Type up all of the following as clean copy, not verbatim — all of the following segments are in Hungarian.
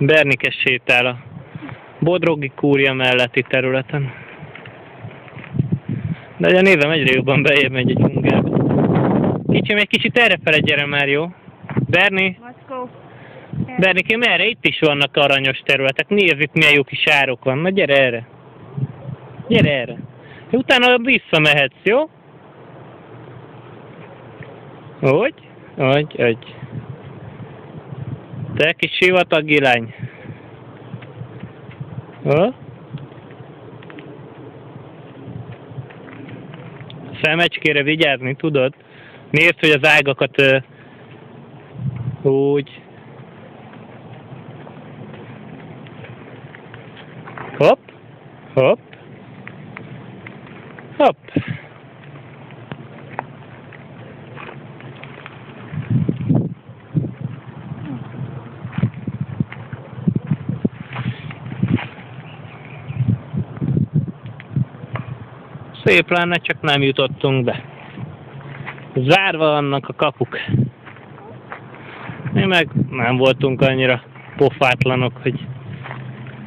Bernike sétál a Bodrogi kúria melletti területen. De ugye nézem, egyre jobban bejebb megy a dzsungelbe. Kicsim, egy kicsit errefele gyere már, jó? Berni? Let's go. Bernikém, merre? Itt is vannak aranyos területek. Nézd, itt milyen jó kis árok van. Na gyere erre. Gyere erre. Utána visszamehetsz, jó? Hogy? Hogy. Te kis sivatagi lány. Ho? Szemecskére vigyázni, tudod? Nézd, hogy az ágakat úgy. Hopp. Hopp. Hopp. Szép lenne, csak nem jutottunk be. Zárva vannak a kapuk. Mi meg nem voltunk annyira pofátlanok, hogy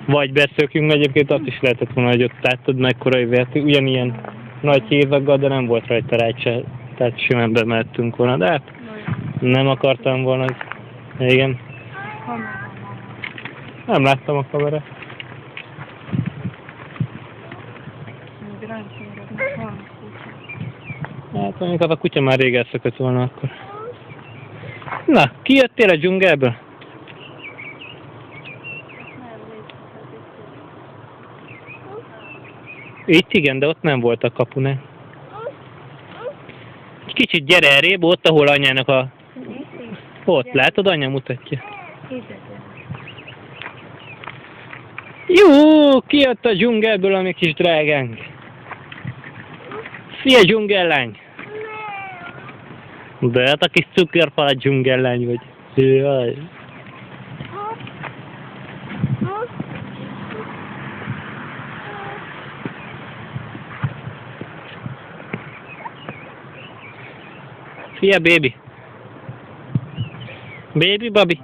vagy beszökjünk, egyébként azt is lehetett volna, hogy ott láttad mekkora üvert, ugyanilyen nagy hézaggal, de nem volt rajta rágy se, tehát simán bemehettünk volna, de hát nem akartam volna, igen. Nem láttam a kamerát. Hát mondjuk az a kutya már rég elszökött volna akkor. Na, kijöttél a dzsungelből? Itt igen, de ott nem volt a kapunál. Kicsit gyere elébb, ott ahol anyának a... Ott, látod, anya mutatja. Jó, kijött a dzsungelből a mi kis drágánk. Szia, dzsungellány! De hát a kis cukorfát dzsungellány vagy. Jaj. Szia, baby! Baby, babi!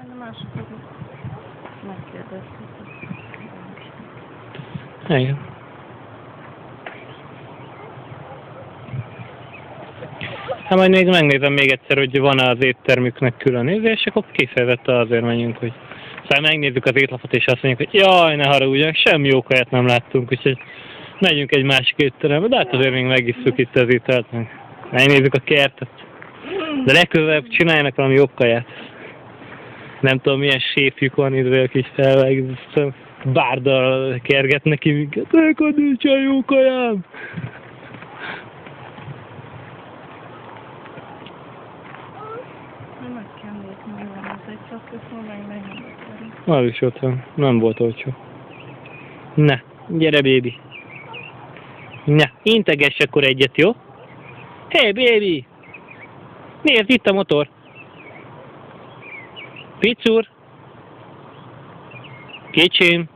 Igen. Hát majd még megnézem még egyszer, hogy van-e az éttermüknek külön nézés, és akkor kifelvette azért menjünk, hogy... Szóval megnézzük az étlapot, és azt mondjuk, hogy jaj, ne haragudjanak, semmi jó kaját nem láttunk, úgyhogy megyünk egy másik étterembe, de hát azért még megisszuk itt az ételt, megnézzük a kertet. De legközelebb csináljanak valami jobb kaját. Nem tudom, milyen séfjük van itt, a kis felvágzó, bárdal kergetnek ki minket. Neked nincsen jó kajám! Az is ott van. Nem volt olcsó. Na, gyere, baby. Na, integess akkor egyet, jó? Hey, baby! Nézd, itt a motor. Picur. Kicsim.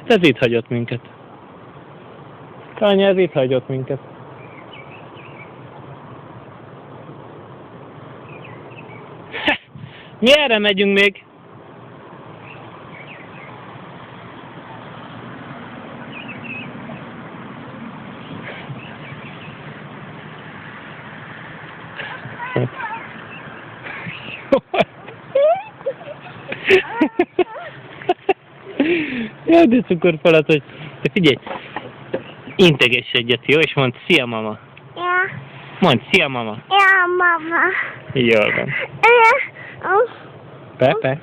Ez itt hagyott minket. Anya, ez itt hagyott minket. Mi erre megyünk még? Jaj, de cukorfalat, hogy... De figyelj! Integess egyet, jó? És mondd, szia, mama! Ja. Mondd, szia, mama! Ja, mama. Jól van. Ja. Pepe.